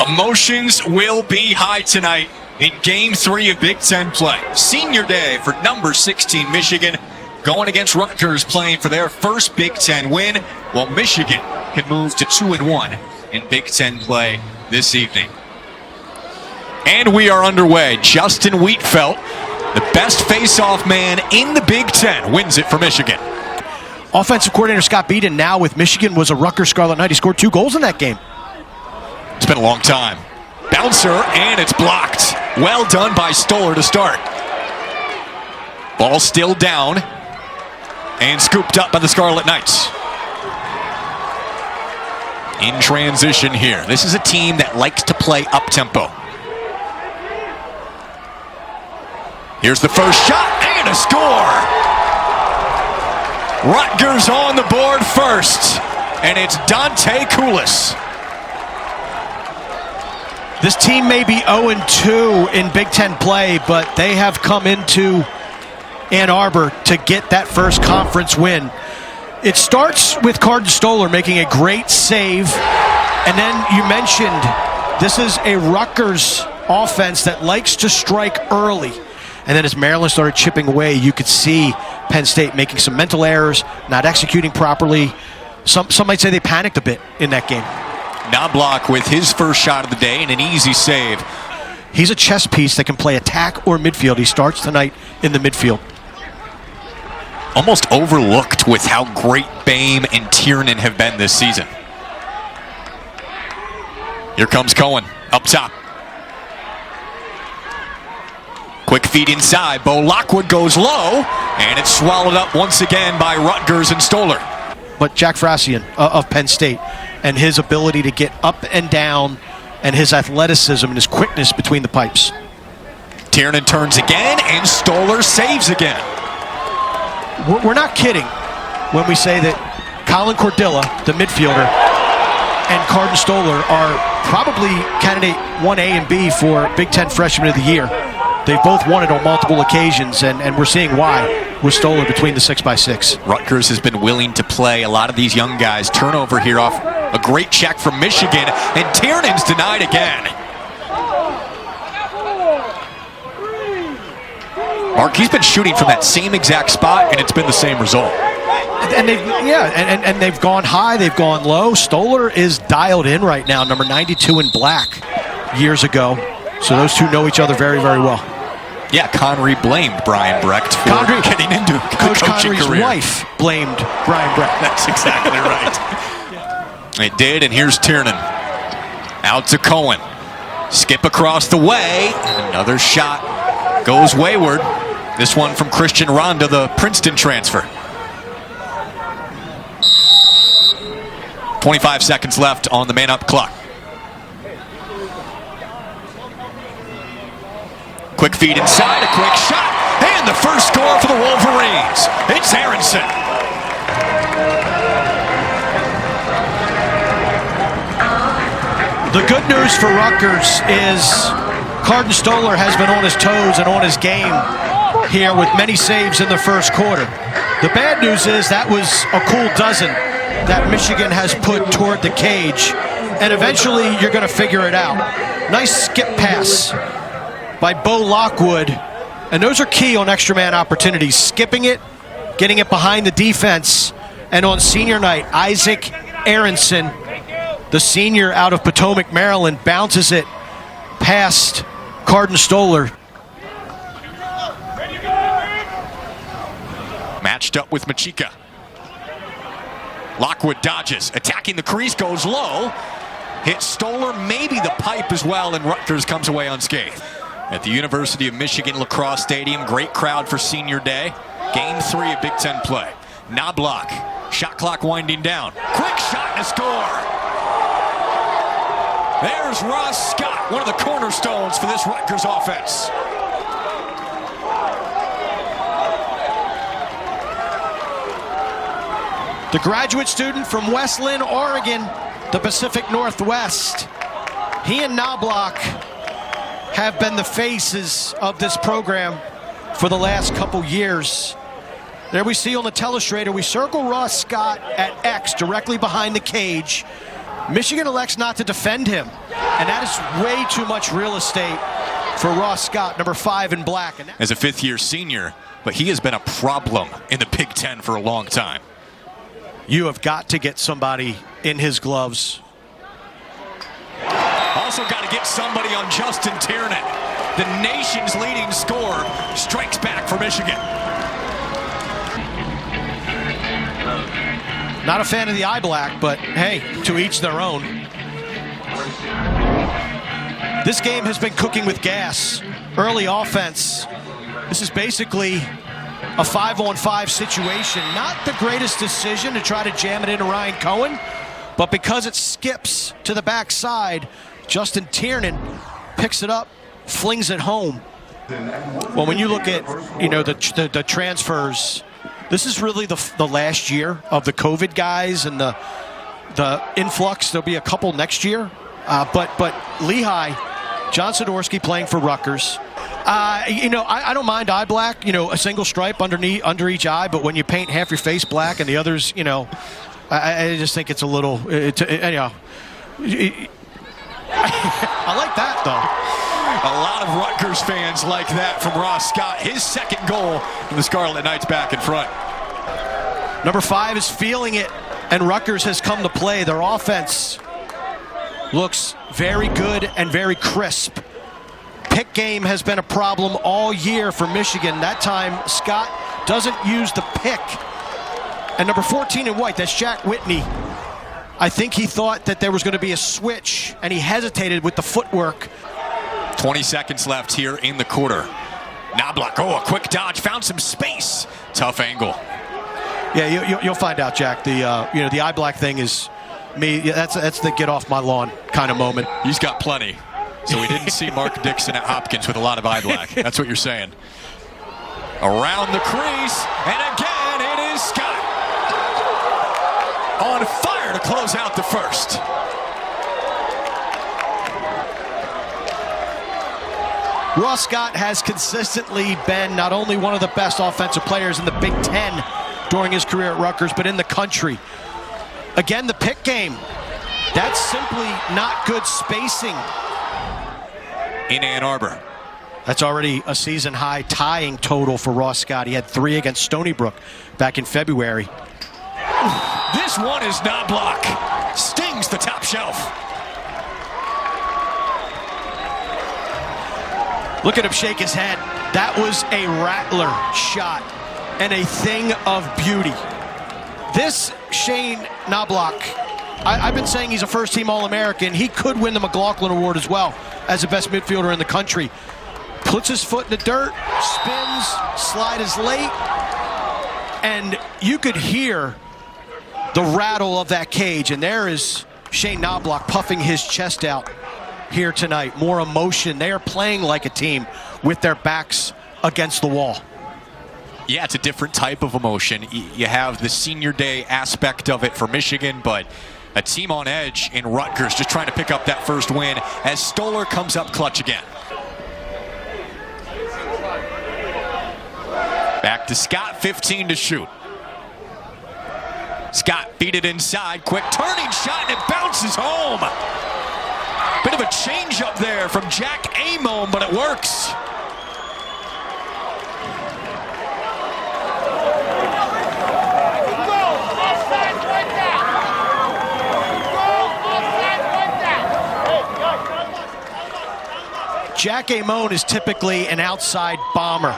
Emotions will be high tonight in Game 3 of Big Ten play. Senior day for number 16 Michigan going against Rutgers, playing for their first Big Ten win, while Michigan can move to 2-1 in Big Ten play this evening. And we are underway. Justin Wheatfeld, the best face-off man in the Big Ten, wins it for Michigan. Offensive coordinator Scott Beaton, now with Michigan, was a Rutgers Scarlet Knight. He scored 2 goals in that game. It's been a long time. Bouncer, and it's blocked. Well done by Stoller to start. Ball still down and scooped up by the Scarlet Knights. In transition here. This is a team that likes to play up-tempo. Here's the first shot, and a score! Rutgers on the board first, and it's Dante Koulis. This team may be 0-2 in Big Ten play, but they have come into Ann Arbor to get that first conference win. It starts with Carden Stoller making a great save, and then you mentioned this is a Rutgers offense that likes to strike early. And then as Maryland started chipping away, you could see Penn State making some mental errors, not executing properly. Some might say they panicked a bit in that game. Knobloch with his first shot of the day and an easy save. He's a chess piece that can play attack or midfield. He starts tonight in the midfield. Almost overlooked with how great Boehm and Tiernan have been this season. Here comes Cohen up top. Quick feed inside. Bo Lockwood goes low, and it's swallowed up once again by Rutgers and Stoller. But Jack Frasian of Penn State and his ability to get up and down and his athleticism and his quickness between the pipes. Tiernan turns again, and Stoller saves again. We're not kidding when we say that Colin Cordilla, the midfielder, and Carden Stoller are probably candidate 1A and B for Big Ten Freshman of the Year. They've both won it on multiple occasions, and we're seeing why with Stoller between the 6x6. Rutgers has been willing to play a lot of these young guys. Turnover here off a great check from Michigan, and Tiernan's denied again. Mark, he's been shooting from that same exact spot, and it's been the same result. And they've gone high, they've gone low. Stoller is dialed in right now, number 92 in black years ago. So those two know each other very, very well. Yeah, Connery blamed Brian Brecht for getting into Coach coaching Connery's career. wife blamed Brian Brecht. That's exactly right. It did, and here's Tiernan. Out to Cohen. Skip across the way. Another shot goes wayward. This one from Christian Ronda, the Princeton transfer. 25 seconds left on the man-up clock. Quick feed inside, a quick shot, and the first score for the Wolverines. It's Aronson. The good news for Rutgers is Carden Stoller has been on his toes and on his game here with many saves in the first quarter. The bad news is that was a cool dozen that Michigan has put toward the cage, and eventually you're going to figure it out. Nice skip pass by Bo Lockwood, and those are key on extra man opportunities. Skipping it, getting it behind the defense, and on senior night, Isaac Aronson, the senior out of Potomac, Maryland, bounces it past Carden Stoller. Matched up with Machika. Lockwood dodges, attacking the crease, goes low. Hits Stoller, maybe the pipe as well, and Rutgers comes away unscathed. At the University of Michigan Lacrosse Stadium, great crowd for senior day. Game 3 of Big Ten play. Knobloch, shot clock winding down. Quick shot and a score. There's Ross Scott, one of the cornerstones for this Rutgers offense. The graduate student from Westland, Oregon, the Pacific Northwest. He and Knobloch have been the faces of this program for the last couple years. There we see on the telestrator, we circle Ross Scott at X directly behind the cage. Michigan elects not to defend him, and that is way too much real estate for Ross Scott, number 5 in black. As a fifth-year senior, but he has been a problem in the Big Ten for a long time. You have got to get somebody in his gloves. Also got to get somebody on Justin Tiernan. The nation's leading scorer strikes back for Michigan. Not a fan of the eye black, but hey, to each their own. This game has been cooking with gas. Early offense. This is basically a 5-on-5 situation. Not the greatest decision to try to jam it into Ryan Cohen, but because it skips to the backside, Justin Tiernan picks it up, flings it home. Well, when you look at, the transfers, this is really the last year of the COVID guys and the influx. There'll be a couple next year, but Lehigh, John Sidorsky playing for Rutgers. I don't mind eye black, a single stripe under each eye, but when you paint half your face black and the others, I just think it's a little, I like that, though. A lot of Rutgers fans like that from Ross Scott. His second goal, and the Scarlet Knights back in front. Number 5 is feeling it, and Rutgers has come to play. Their offense looks very good and very crisp. Pick game has been a problem all year for Michigan. That time, Scott doesn't use the pick. And number 14 in white, that's Jack Whitney. I think he thought that there was going to be a switch, and he hesitated with the footwork. 20 seconds left here in the quarter. Knobloch, a quick dodge, found some space. Tough angle. Yeah, you'll find out, Jack. The eye black thing is me. That's the get off my lawn kind of moment. He's got plenty. So we didn't see Mark Dixon at Hopkins with a lot of eye black. That's what you're saying. Around the crease, and again it is Scott. On fire to close out the first. Ross Scott has consistently been not only one of the best offensive players in the Big Ten during his career at Rutgers, but in the country. Again, the pick game. That's simply not good spacing. In Ann Arbor. That's already a season-high tying total for Ross Scott. He had 3 against Stony Brook back in February. This one is Knobloch. Stings the top shelf. Look at him shake his head. That was a rattler shot and a thing of beauty. This Shane Knobloch, I've been saying he's a first-team All-American. He could win the McLaughlin Award as well as the best midfielder in the country. Puts his foot in the dirt, spins, slide is late, and you could hear the rattle of that cage, and there is Shane Knobloch puffing his chest out here tonight. More emotion. They are playing like a team with their backs against the wall. Yeah, it's a different type of emotion. You have the senior day aspect of it for Michigan, but a team on edge in Rutgers just trying to pick up that first win as Stoller comes up clutch again. Back to Scott, 15 to shoot. Scott beat it inside, quick turning shot, and it bounces home. Bit of a change up there from Jack Amon, but it works. Jack Amon is typically an outside bomber,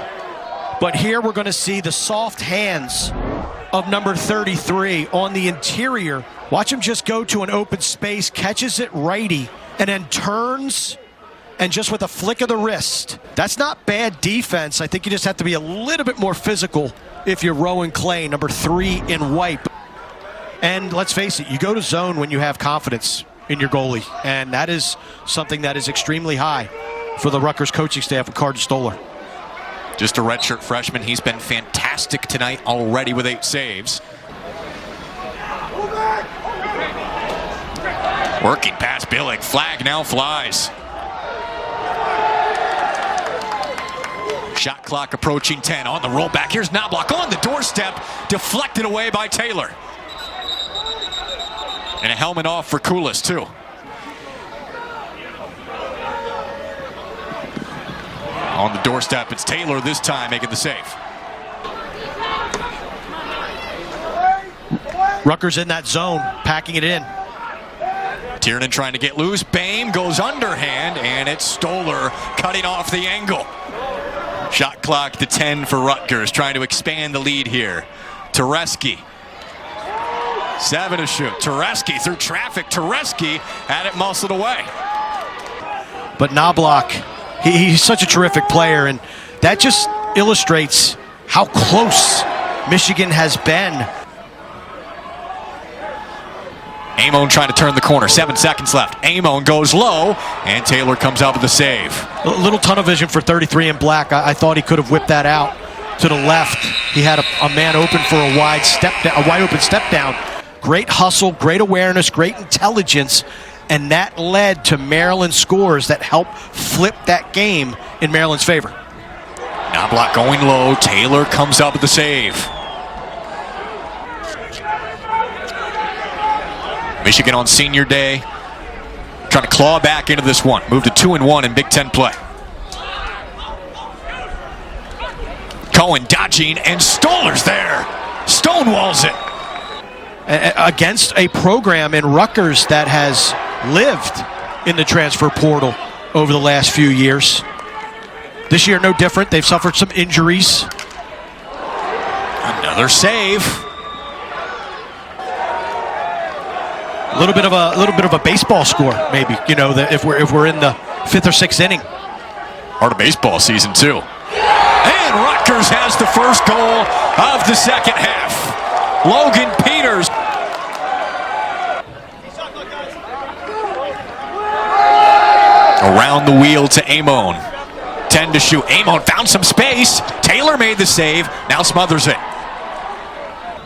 but here we're going to see the soft hands of number 33 on the interior. Watch him just go to an open space, catches it righty, and then turns, and just with a flick of the wrist. That's not bad defense. I think you just have to be a little bit more physical if you're Rowan Clay, number 3 in white. And let's face it, you go to zone when you have confidence in your goalie, and that is something that is extremely high for the Rutgers coaching staff with Carden Stoller. Just a redshirt freshman. He's been fantastic tonight already with 8 saves. Working past Billig. Flag now flies. Shot clock approaching 10 on the rollback. Here's Knobloch on the doorstep. Deflected away by Taylor. And a helmet off for Koulis, too. On the doorstep, it's Taylor this time making the save. Rutgers in that zone, packing it in. Tiernan trying to get loose. Bame goes underhand, and it's Stoller cutting off the angle. Shot clock to 10 for Rutgers, trying to expand the lead here. Tereski. 7 to shoot. Tereski through traffic. Tereski had it muscled away. But Knobloch, he's such a terrific player, and that just illustrates how close Michigan has been. Amon trying to turn the corner. 7 seconds left. Amon goes low, and Taylor comes out with the save. A little tunnel vision for 33 in black. I thought he could have whipped that out to the left. He had a man open for a wide open step down. Great hustle, great awareness, great intelligence, and that led to Maryland scores that helped flip that game in Maryland's favor. Knobloch going low. Taylor comes up with the save. Michigan on senior day, trying to claw back into this one. Move to 2-1 in Big Ten play. Cohen dodging, and Stoller's there. Stonewalls it. Against a program in Rutgers that has lived in the transfer portal over the last few years. This year, no different. They've suffered some injuries. Another save. A little bit of a baseball score, maybe. You know, that if we're in the 5th or 6th inning. Part of baseball season too. And Rutgers has the first goal of the second half. Logan Peters. Around the wheel to Amon. 10 to shoot. Amon found some space. Taylor made the save. Now smothers it.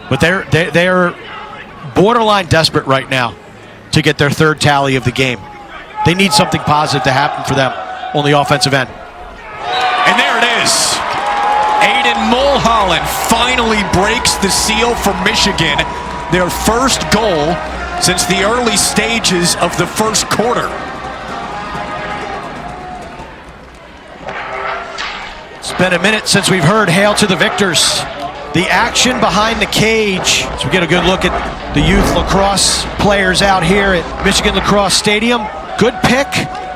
But they're borderline desperate right now to get their 3rd tally of the game. They need something positive to happen for them on the offensive end. And there it is. Aiden Mulholland finally breaks the seal for Michigan. Their first goal since the early stages of the first quarter. It's been a minute since we've heard "Hail to the Victors." The action behind the cage. So we get a good look at the youth lacrosse players out here at Michigan Lacrosse Stadium. Good pick.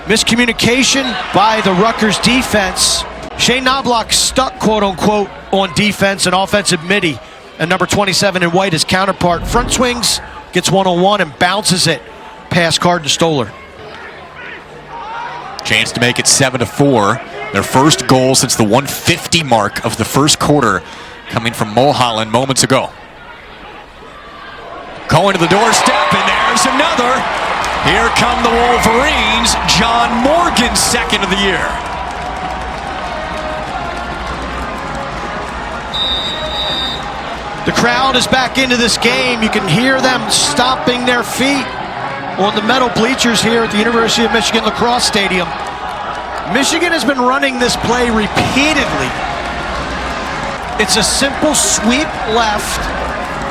Miscommunication by the Rutgers defense. Shane Knobloch stuck, quote unquote, on defense and offensive midi. And number 27 in white, his counterpart, front swings, gets one-on-one and bounces it past Carden Stoller. Chance to make it 7-4. Their first goal since the 150 mark of the first quarter, coming from Mulholland moments ago. Going to the doorstep, and there's another. Here come the Wolverines. John Morgan, second of the year. The crowd is back into this game. You can hear them stomping their feet on the metal bleachers here at the University of Michigan Lacrosse Stadium. Michigan has been running this play repeatedly. It's a simple sweep left.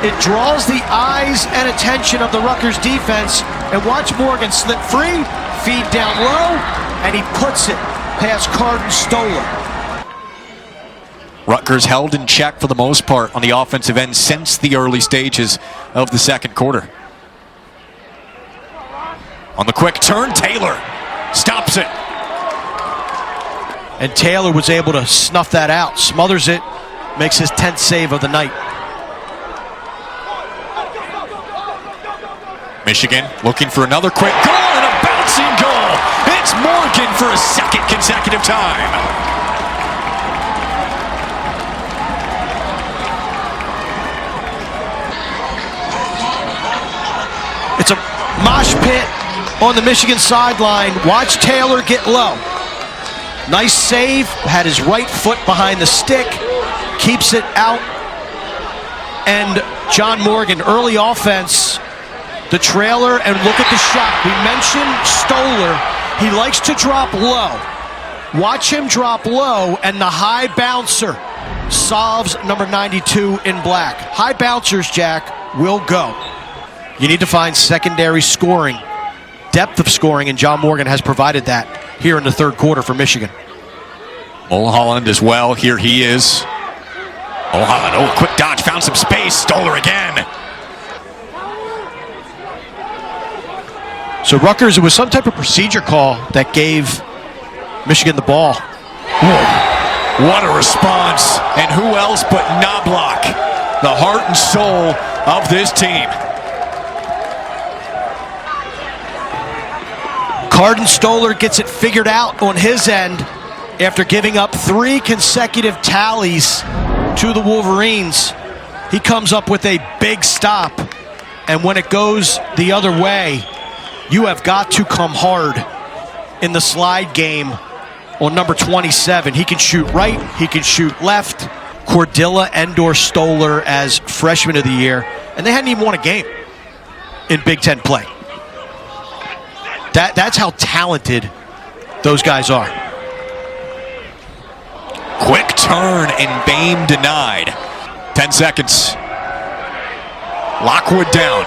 It draws the eyes and attention of the Rutgers defense. And watch Morgan slip free, feed down low, and he puts it past Carden Stoller. Rutgers held in check for the most part on the offensive end since the early stages of the second quarter. On the quick turn, Taylor stops it. And Taylor was able to snuff that out, smothers it, makes his 10th save of the night. Michigan looking for another quick goal and a bouncing goal. It's Morgan for a second consecutive time. It's a mosh pit on the Michigan sideline. Watch Taylor get low. Nice save, had his right foot behind the stick, keeps it out. And John Morgan, early offense, the trailer, and look at the shot. We mentioned Stoller. He likes to drop low. Watch him drop low, and the high bouncer solves number 92 in black. High bouncers, Jack, will go. You need to find secondary scoring, depth of scoring, and John Morgan has provided that here in the third quarter for Michigan. Mulholland as well. Here he is. Mulholland, quick dodge, found some space. Stoller again. So Rutgers, it was some type of procedure call that gave Michigan the ball. Whoa. What a response. And who else but Knobloch, the heart and soul of this team. Carden Stoller gets it figured out on his end after giving up 3 consecutive tallies to the Wolverines. He comes up with a big stop, and when it goes the other way, you have got to come hard in the slide game on number 27. He can shoot right, he can shoot left. Cordilla and/or Stoller as freshman of the year, and they hadn't even won a game in Big Ten play. That's how talented those guys are. Quick turn and Bame denied. 10 seconds. Lockwood down.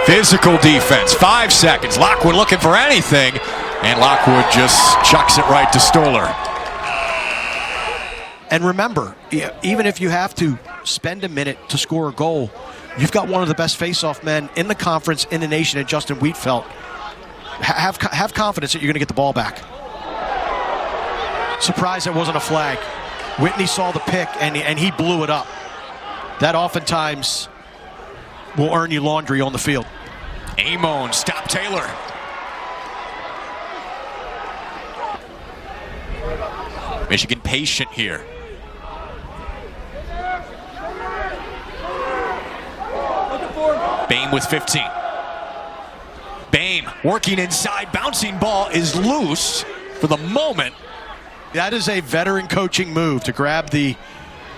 Physical defense. 5 seconds. Lockwood looking for anything, and Lockwood just chucks it right to Stoller. And remember, even if you have to spend a minute to score a goal, you've got one of the best face-off men in the conference, in the nation, and Justin Wheatfeld. Have confidence that you're going to get the ball back. Surprised it wasn't a flag. Whitney saw the pick, and he blew it up. That oftentimes will earn you laundry on the field. Amon, stop Taylor. Michigan patient here. Bame with 15. Bame working inside, bouncing ball is loose for the moment. That is a veteran coaching move, to grab the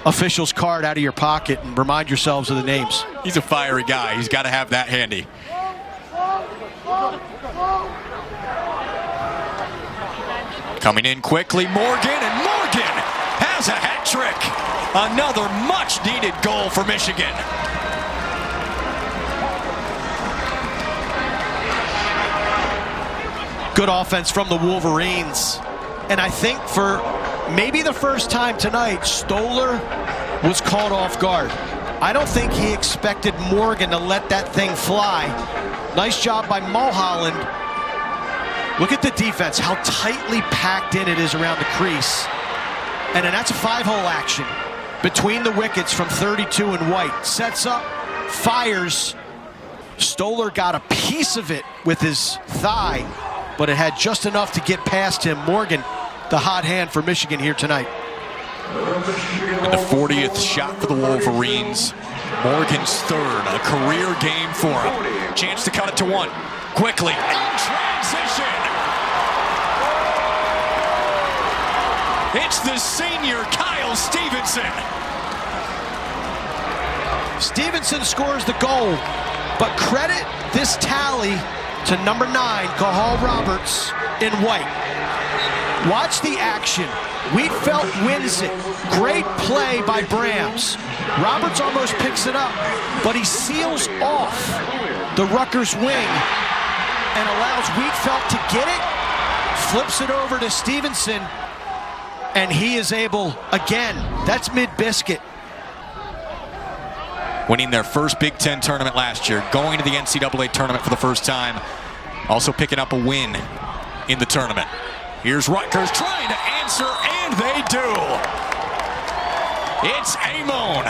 official's card out of your pocket and remind yourselves of the names. He's a fiery guy. He's got to have that handy. Coming in quickly, Morgan, and Morgan has a hat trick. Another much-needed goal for Michigan. Good offense from the Wolverines. And I think for maybe the first time tonight, Stoller was caught off guard. I don't think he expected Morgan to let that thing fly. Nice job by Mulholland. Look at the defense, how tightly packed in it is around the crease. And then that's a 5-hole action between the wickets from 32 and White. Sets up, fires. Stoller got a piece of it with his thigh, but it had just enough to get past him. Morgan, the hot hand for Michigan here tonight. And the 40th shot for the Wolverines. Morgan's third, a career game for him. Chance to cut it to 1. Quickly, in transition. It's the senior Kyle Stevenson. Stevenson scores the goal, but credit this tally to number 9, Cahal Roberts, in White. Watch the action. Wheatfeld wins it. Great play by Brams. Roberts almost picks it up, but he seals off the Rutgers wing and allows Wheatfeld to get it, flips it over to Stevenson, and he is able, again, that's mid-biscuit. Winning their first Big Ten tournament last year, going to the NCAA tournament for the first time, also picking up a win in the tournament. Here's Rutgers trying to answer, and they do. It's Amon.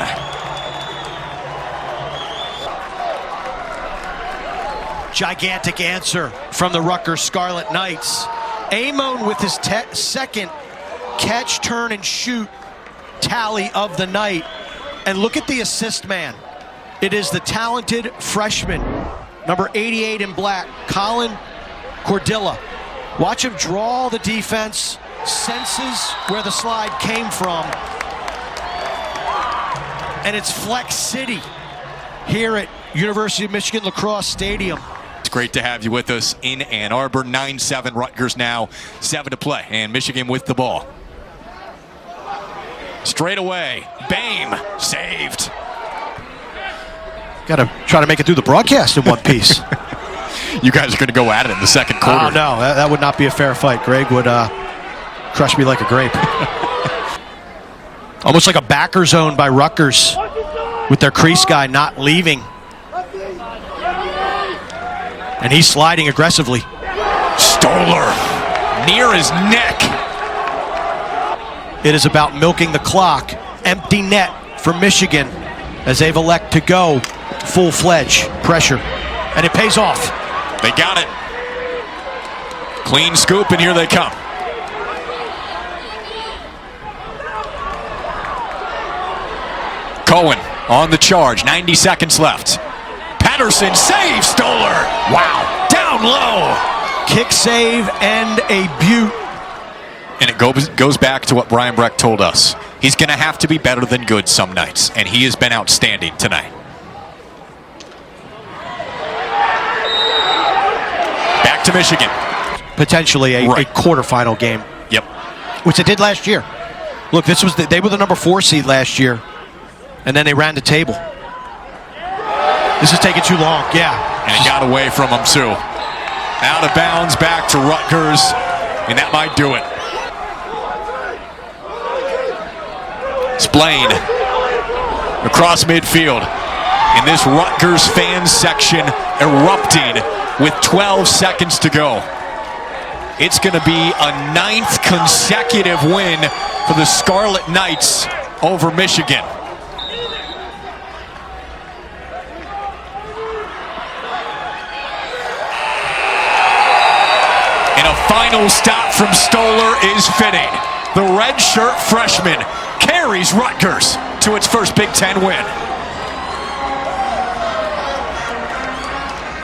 Gigantic answer from the Rutgers Scarlet Knights. Amon with his second catch, turn, and shoot tally of the night. And look at the assist man. It is the talented freshman, number 88 in black, Colin Cordilla. Watch him draw the defense, senses where the slide came from. And it's Flex City here at University of Michigan Lacrosse Stadium. It's great to have you with us in Ann Arbor. 9-7 Rutgers now, 7 to play, and Michigan with the ball. Straight away, Bame saved. Got to try to make it through the broadcast in one piece. You guys are going to go at it in the second quarter. Oh, no, that would not be a fair fight. Greg would crush me like a grape. Almost like a backer zone by Rutgers with their crease guy not leaving. And he's sliding aggressively. Stoller near his neck. It is about milking the clock. Empty net for Michigan as they've elected to go full-fledged pressure. And it pays off. They got it. Clean scoop, and here they come. Cohen on the charge. 90 seconds left. Patterson saves Stoller. Wow. Down low. Kick save and a beaut. And it goes back to what Brian Breck told us. He's going to have to be better than good some nights, and he has been outstanding tonight. Back to Michigan. Potentially a quarterfinal game. Yep. Which they did last year. Look, they were the number 4 seed last year, and then they ran the table. This is taking too long. Yeah. And it got away from him, too. Out of bounds, back to Rutgers, and that might do it. Splain across midfield. And this Rutgers fans section erupting with 12 seconds to go. It's going to be a 9th consecutive win for the Scarlet Knights over Michigan. And a final stop from Stoller is fitting. The redshirt freshman carries Rutgers to its first Big Ten win.